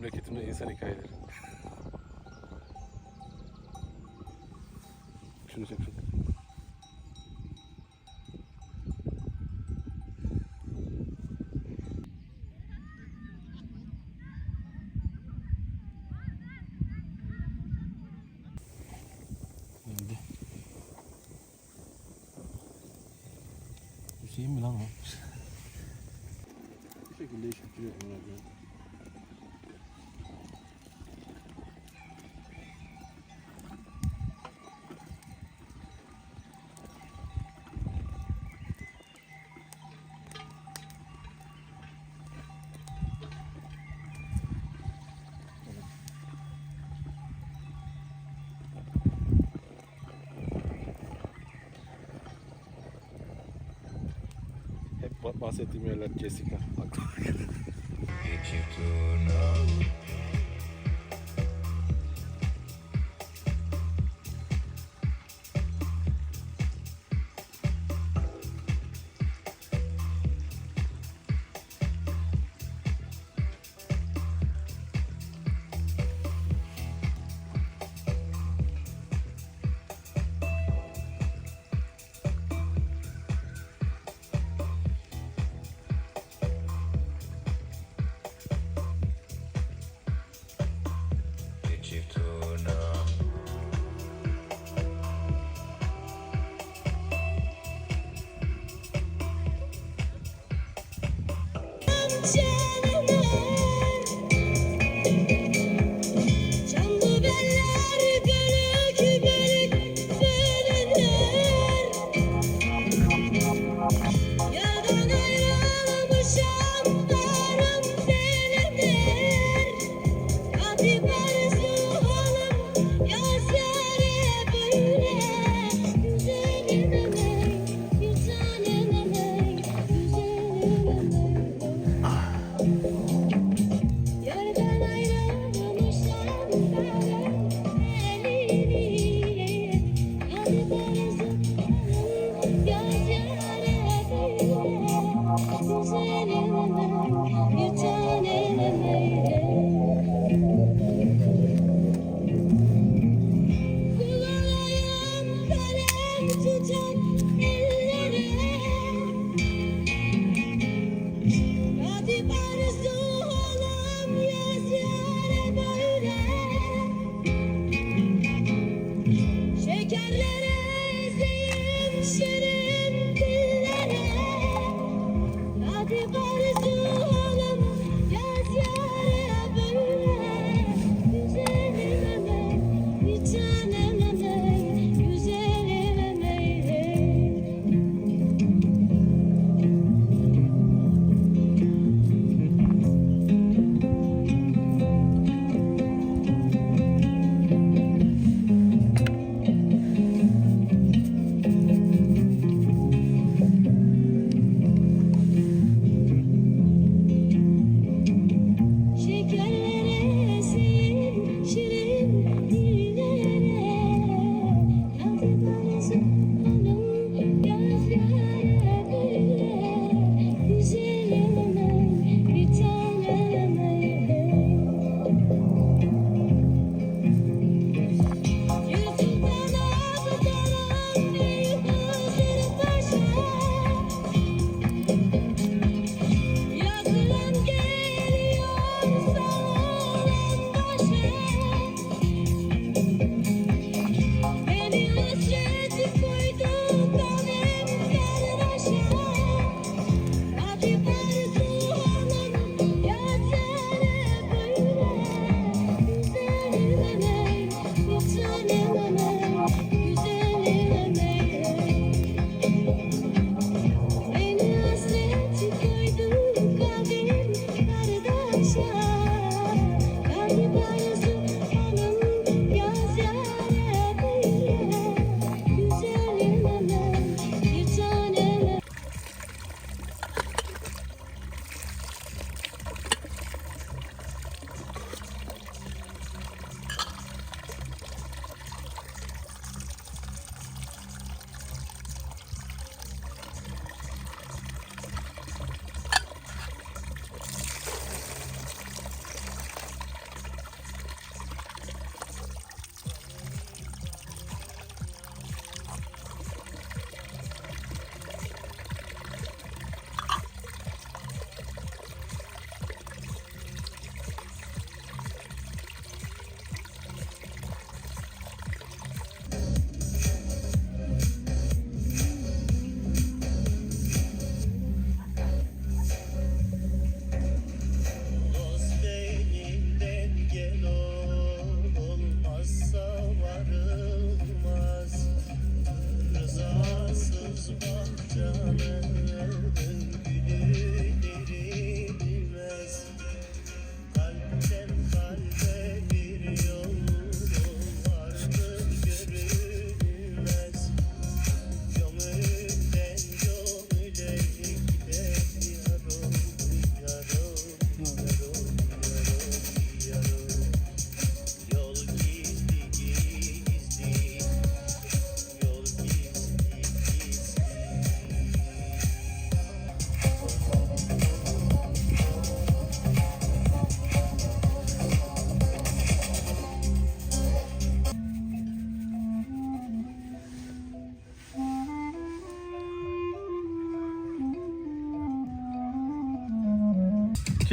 Memleketimde insan hikayeleri. Şunu çek şunu. Neydi? Hüseyin mi lan o? Bir şekilde işittiriyor bunlar böyle. Hep bahsettiğim yerler Jessica.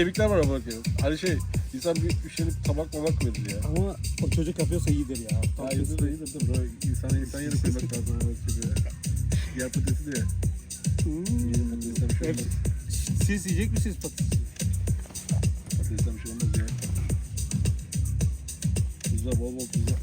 kemikler var ama bakıyorum. Hani şey, insan bir üşenip tabak mamak verir ya. Ama o çocuk yapıyorsa iyidir ya. Ya iyidir de iyidir de bro. İnsan yeri koymak lazım ama çocuğa. Yer patatesi de ya. Yiyelim patatesten bir şey olmaz. Siz yiyecek misiniz patatesi? Patatesten bir şey olmaz ya. Tuzla, bol bol tuzla.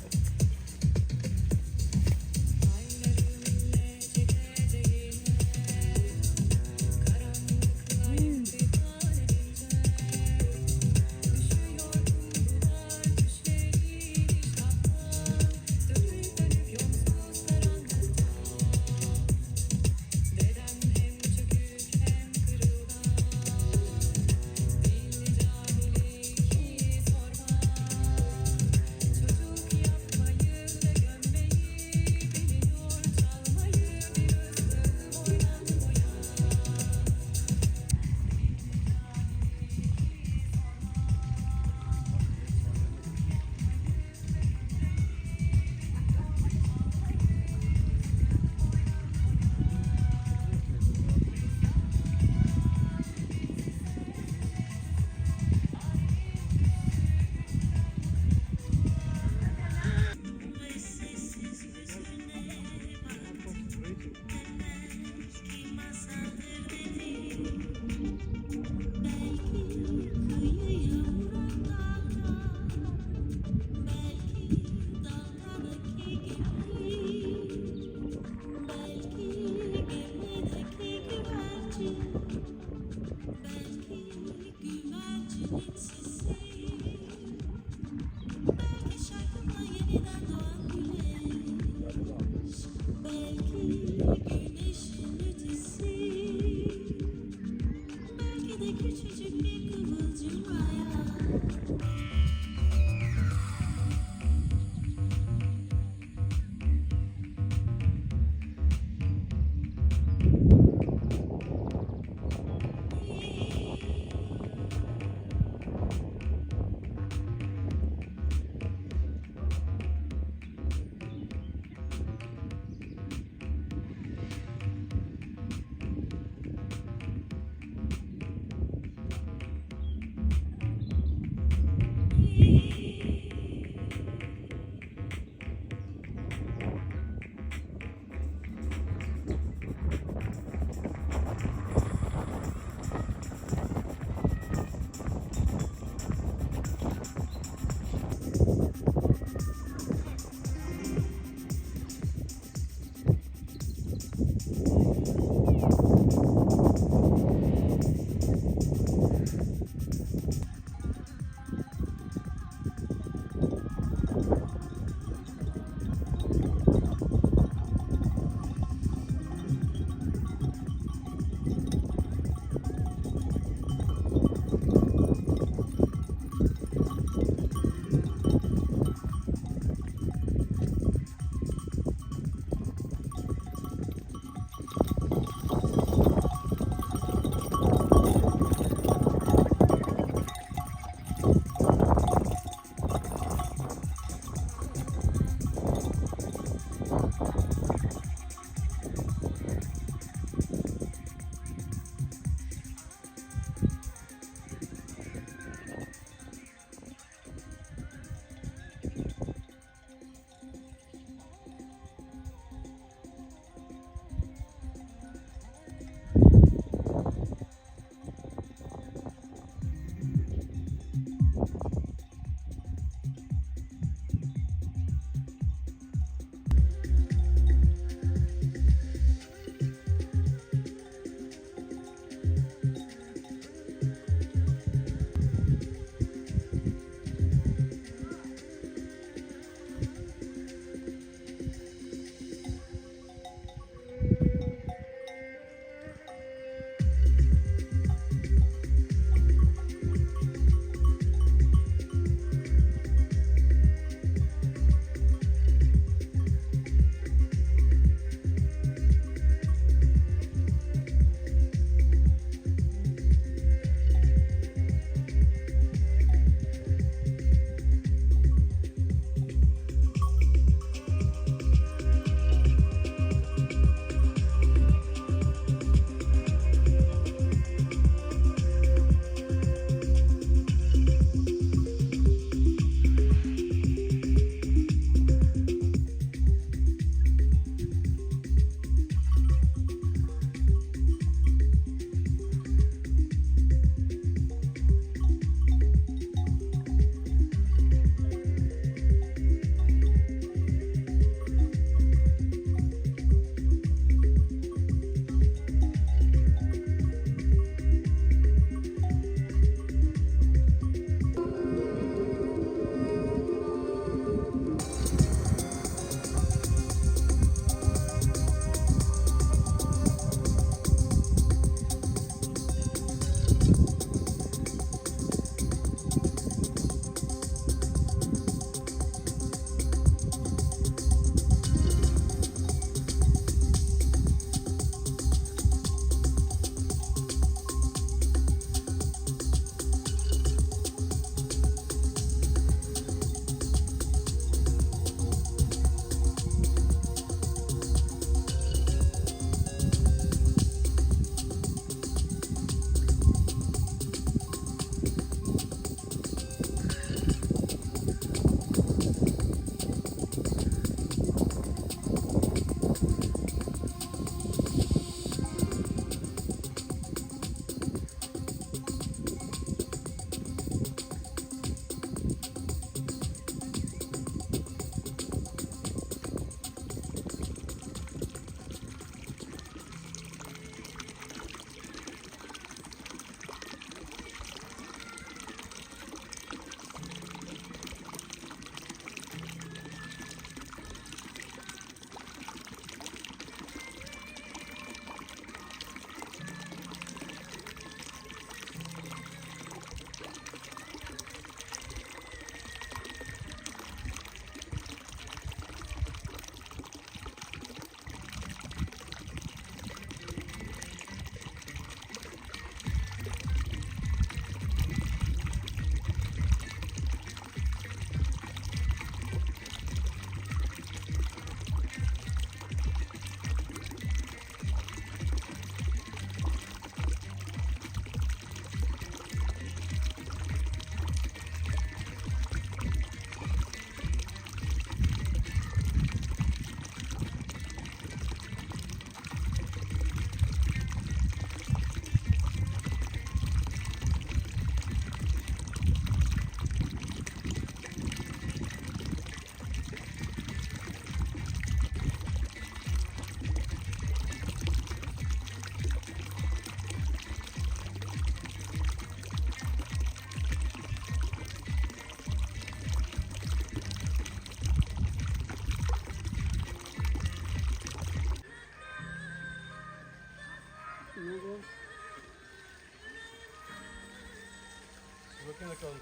Bakın bakalım.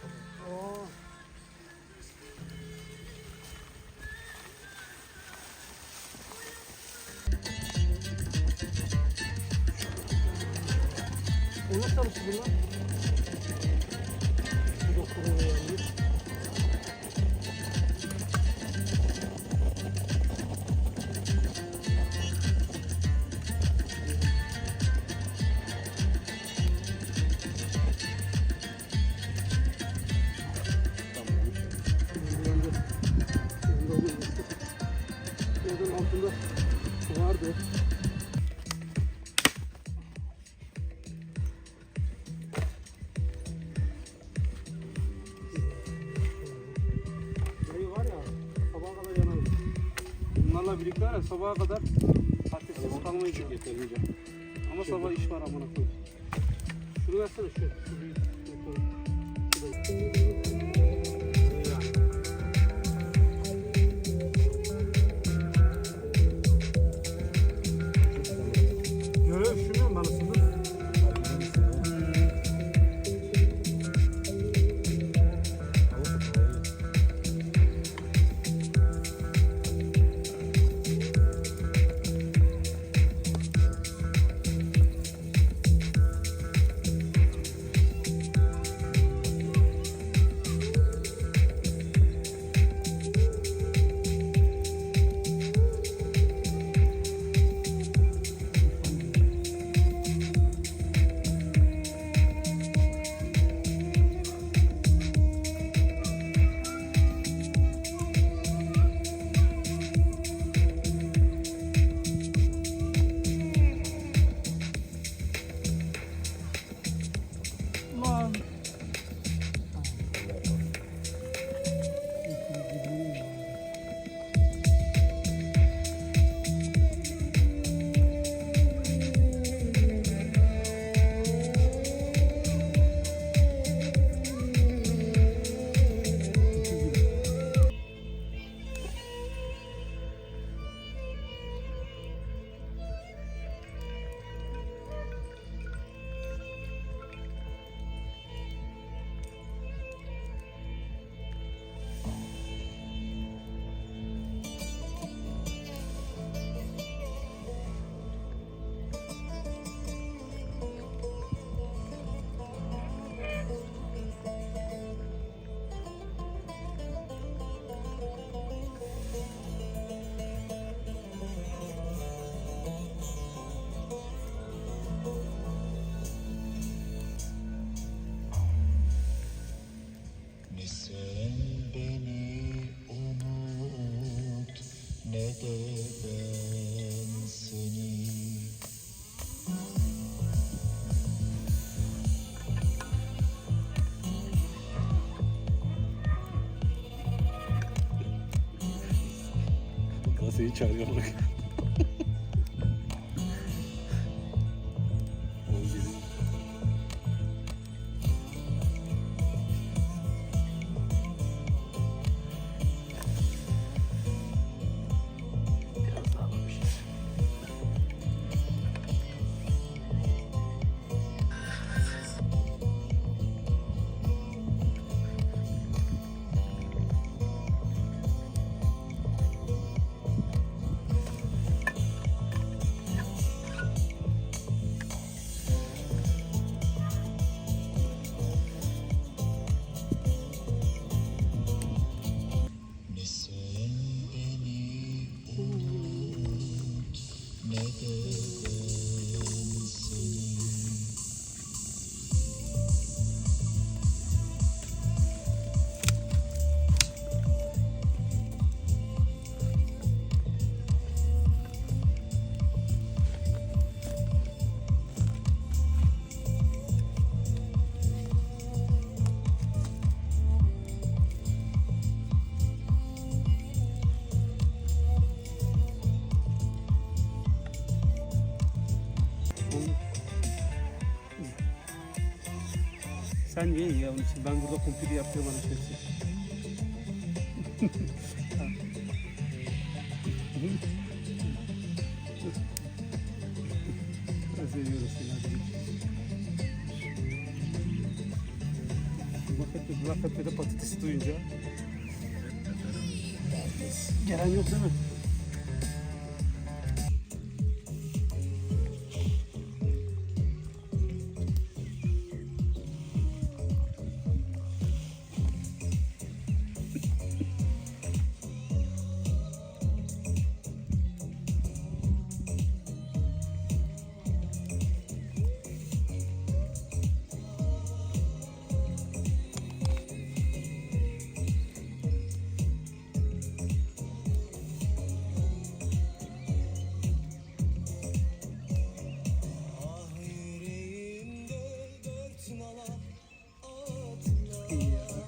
Oo. O nasıl çalıştı bunlar? Bu da kurulu yani. Yerden altında vardı. Dayı var ya, sabaha kadar yanarım. Bunlarla birlikte var ya, sabaha kadar patatesiz kalmayız yeterince. Ama sabah iş var amına koyayım. Şunu versene şu. Şu büyük motoru. Yok üşümüyorum ben ısındım. Lan. Ne sen beni unut, ne de ben seni. Kasayı çağırıyor bak. Ne sen beni unut, ne de ben seni. Sen niye ya onun için? Ben burada kumpiri yapıyorum alışverişi. Seviyoruz seni hadi. Kızıltepe'de patatesi duyunca. Gelen yok değil mi? İyi ya.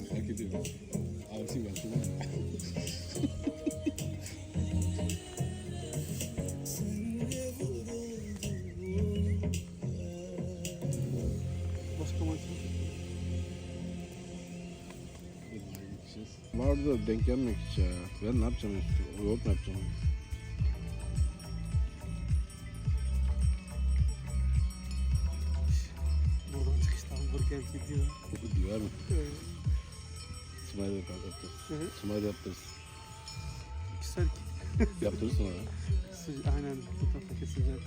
Hak ediyor. Avsın ben şunu. Başka maç Vardı da denk gelmek hiç ya. Ben ne yapacağım? Yok ne yapacağım? buradan çıkışta hamburger gidiyor. Var mı? Smile yaptırız. Evet. Smile yaptırız. Güzel. Yaptırırsın ona. Aynen bu tarafa keseceğim.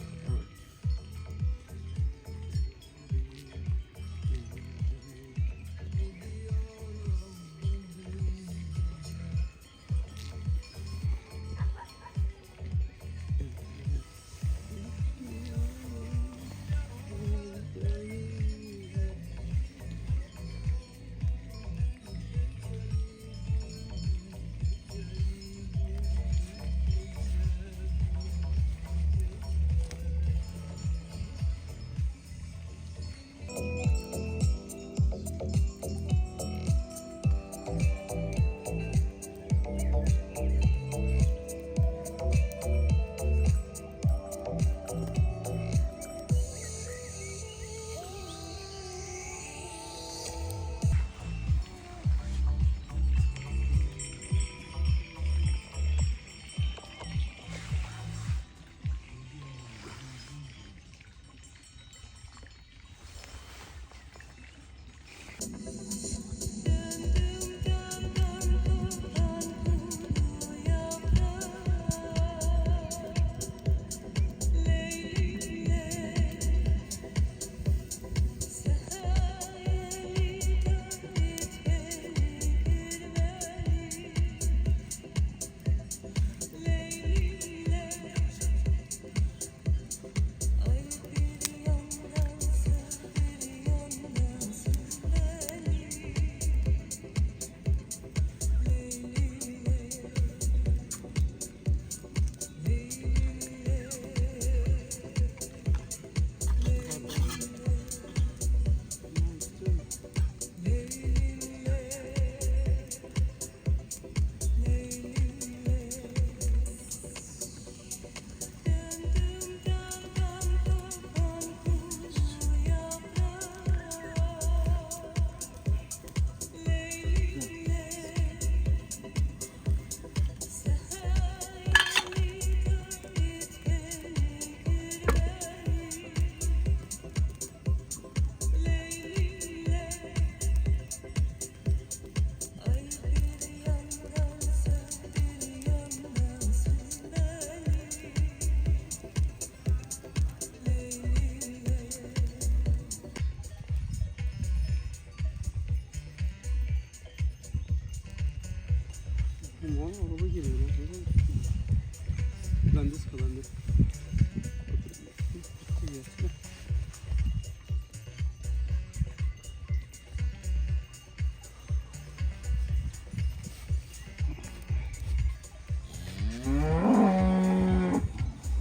Vay araba geliyor lan. Bende sıkı bende. Bitti ya.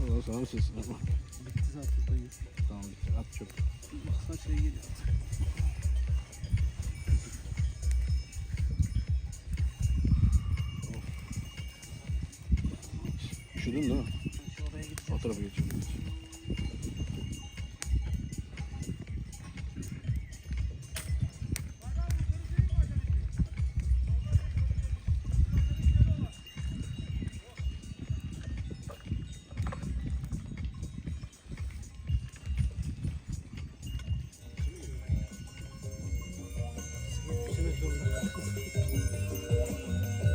Ondan sonra sesini ama. Bitti zaten dayı. Tamam bitti. At çöp. Baksana şey geliyor. Üşüdün değil mi? Ben şu oraya gideceğim. O tarafa geçelim.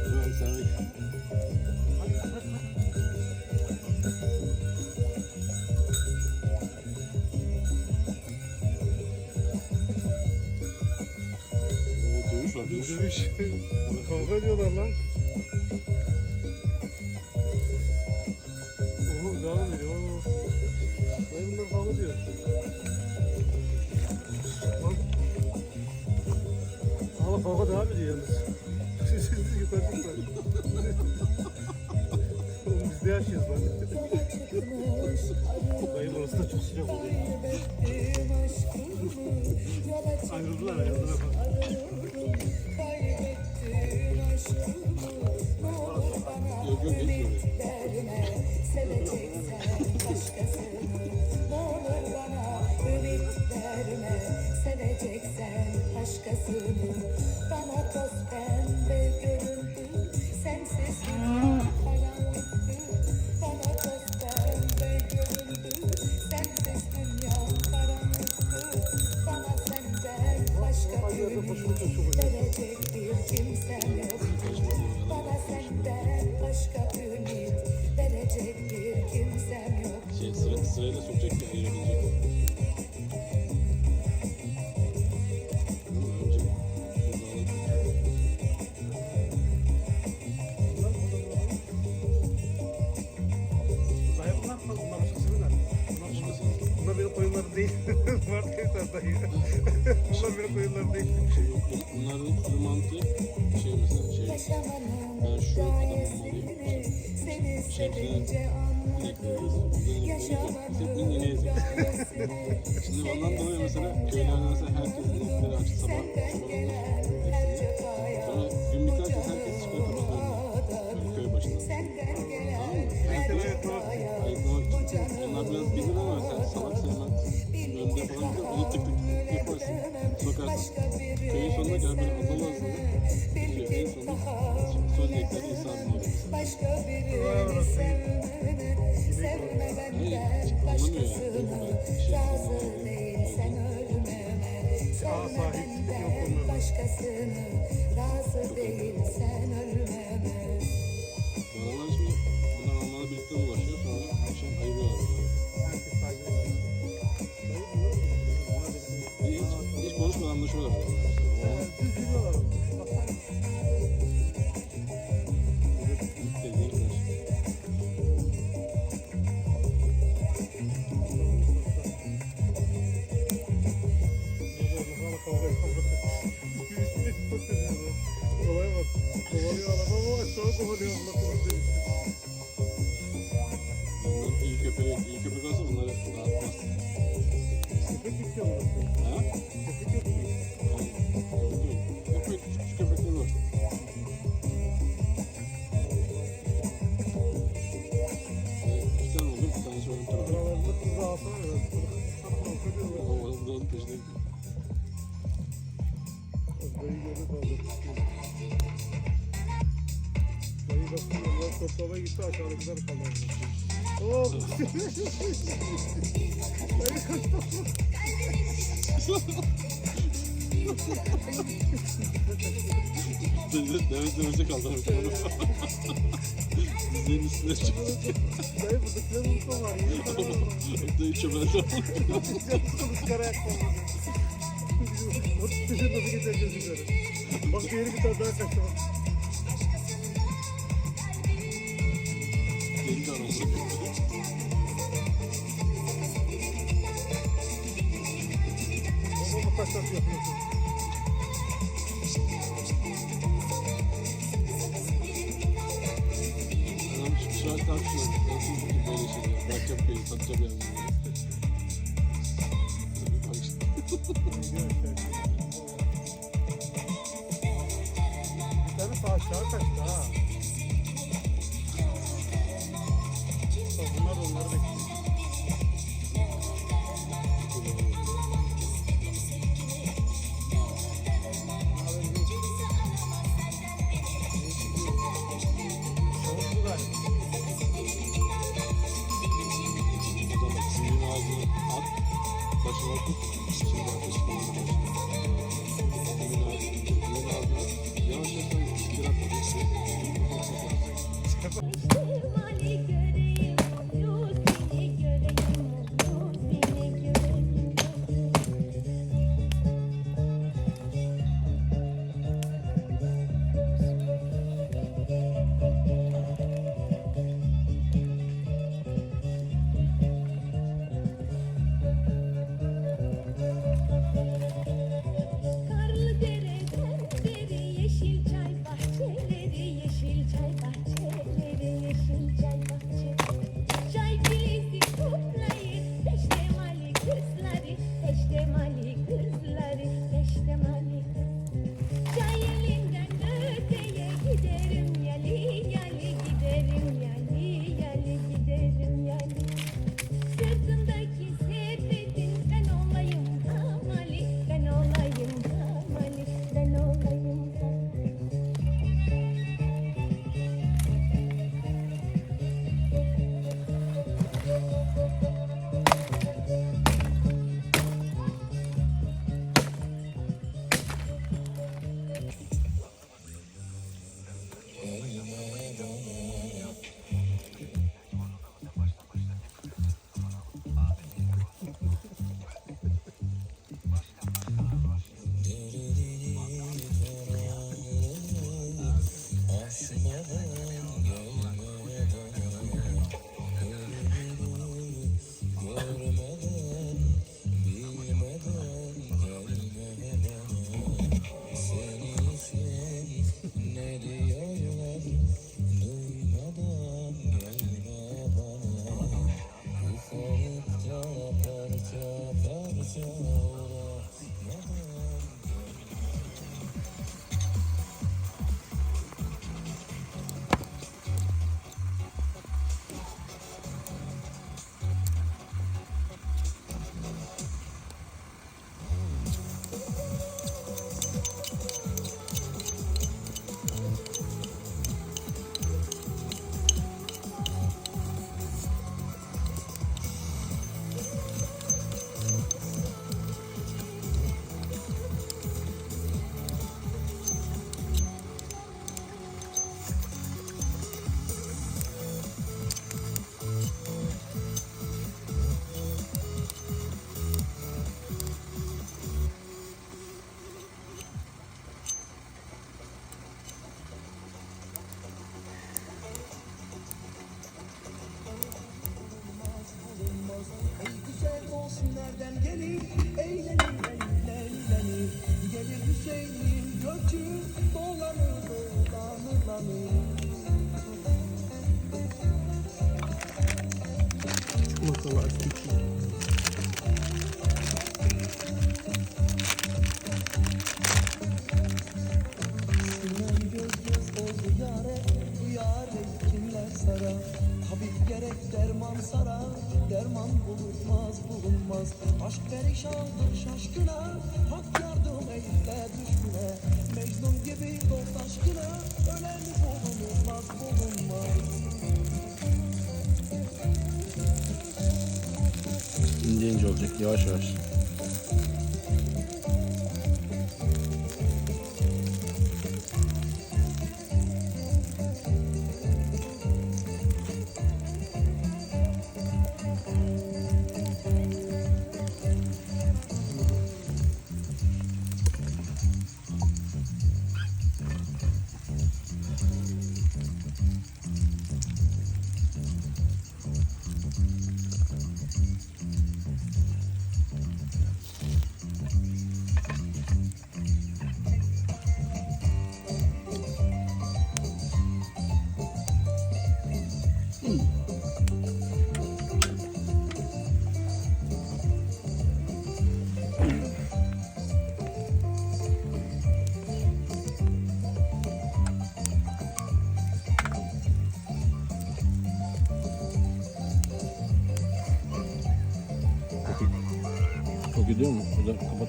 Evet, sen dövüş var. Dövüş. Kavga ediyorlar lan. Oho devam ediyor. Dayı bunlar kavga ediyor. Lan. Ama kavga devam ediyor yalnız. Siz yukarı çıkmayın. Oğlum biz de yaşıyoruz lan. Dayı burası da çok sıcak oluyor. Ayrıldılar ayrıldılar bak. Yok yok geçmiyor. Seveceksen başkasını, bana toz pembe göründü, sensiz dünya karanlıktı. Bana toz pembe göründü, sensiz dünya karanlıktı. Bana senden başka ümit verecek bir kimsem yok. Bana senden başka ümit verecek bir kimsem yok. Sırayla sokacak ya ayırabilecek o. Dayı bunlar başkasını da. Bunlar benim koyunlarım değil. Var teyze dayı. Bunlar benim koyunlarım değil. Şey yok yok. Bunların sürü mantığı şey mesela şey. Yaşamanın Ben şu adamın gayesini seni sevince anladım. Senin Yaşamanın yine ezin. gayesini Şimdi ondan dolayı mesela köylerde mesela herkes inekleri açık sabah senden gelen her cefaya sonra gün biterse herkes çıkıyor kapıdan. Köy başına. senden gelen İşte her bu cefaya Ayıklamak için. Onlar biraz bilir ama mesela salak sevmem. Önde falan gidiyor. Onu tık tık tık yaparsın. Bakarsın. Köyün sonuna kadar böyle Allah'ın azından. En sonu son ekler insan diyor. başka birini sevme benden başkasını razı değilsen ölmeme sevme benden başkasını razı değilsen ölmeme. Babalar şimdi bunlar Alman'a birlikte ulaşıyor sonra akşam ayırıyorlar bunları. Herkes saygı duyuyor. Hiç konuşmadan anlaşıyorlar bunlar. Düz yürüyorlar. Baksana. Olaya bak. Kovalıyor araba ama aşağı kovalıyor. Allah kovalıyor. Bunlar iyi köpek olsa bunları dağıtmaz. Köpek bitiyor mu? Ha? Köpek yok mu? Köpek, küçük köpekler var. İki tane oldu, bir tanesi ön tarafa. Aralarında kızı alsana biraz. O da onun peşine gidiyor. Dayı gördü kaldı. Dayı bakıyor. Toplamaya gitti aşağıdakiler kaldı. Hop! Dayı kaçtı. Demet demese kaldı. Dizlerin üstüne çıktı. Dayı bıdıkları unutma var. Yine sana var. Dayı çömeldi. Kılıçkara yakma. Nasıl geçeceğiz yukarı? Bak diğeri bir tane daha kaçtı bak. Deli tane oldu. Babamı taşlat yapıyorsun. Adam şu an tartışıyor. Nasıl böyle şeyler? Bırakacağım köyü, satacağım yani. Bak işte. Bir tane sağ aşağı kaçtı ha. Bak bunlar da onları bekliyor. Tavuklu galiba. O zaman suyun ağzını at, başına tut, şimdi ateşini başla. Suyun ağzını yavaş yavaş bir atla İhtimali göreyim, mutlu seni göreyim, mutlu seni göreyim. Karlı dereden deri, yeşil çay bahçeleri, yeşil çay bahçeleri, yeşil çay bahçeleri. Çay filizi toplayın, peştemali kızları, peştemali kızları, peştemali kızları. Çay elinden öteye giderim, yali yali giderim, yali yali giderim, yali. Sırtımdaki sepetin ben olayım hamali, ben olayım hamali, ben olayım hamali. Masalar küçük. Sinem göz göz oldu yare, bu yare kimler sara? Tabip gerek derman sara, derman bulunmaz bulunmaz. Aşk perişandır şaşkına, hak yardım eyle düşküne. Mecnun gibi dost aşkına, ölen bulunmaz bulunmaz. İnce ince olacak, yavaş yavaş. Çok gidiyor mu? O da kapat.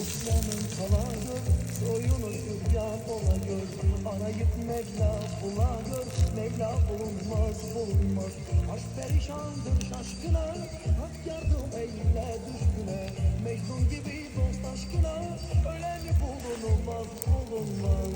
Osman'ın kala gör, soyunu süryan ola gör. Arayıp Mevla bula gör, Mevla bulunmaz bulunmaz. Aşk perişandır şaşkına, hak yardım eyle düşküne. Mecnun gibi dost aşkına, ölen bulunmaz bulunmaz.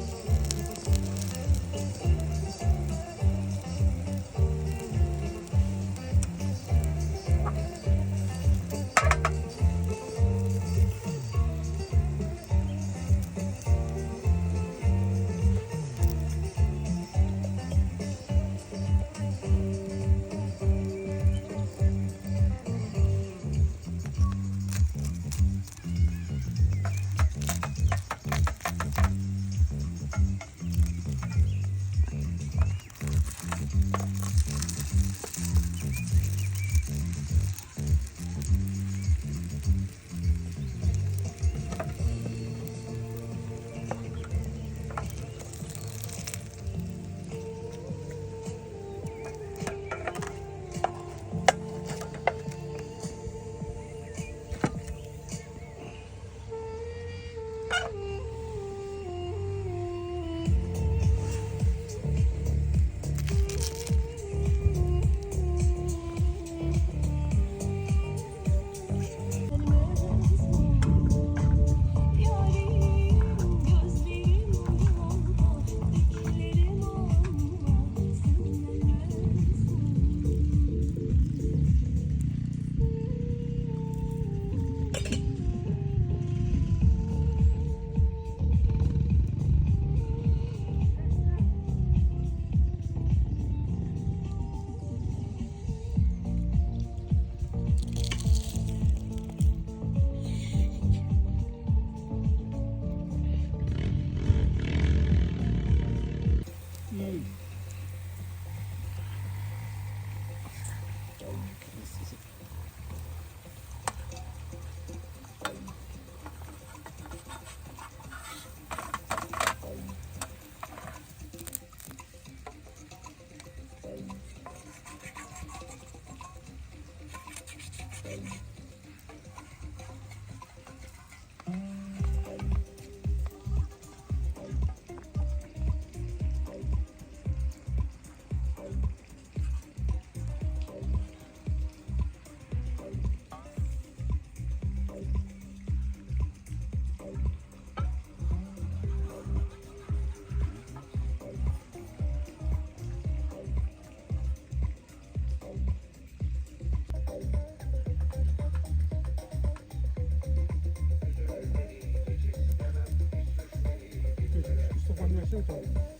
mi ki abi?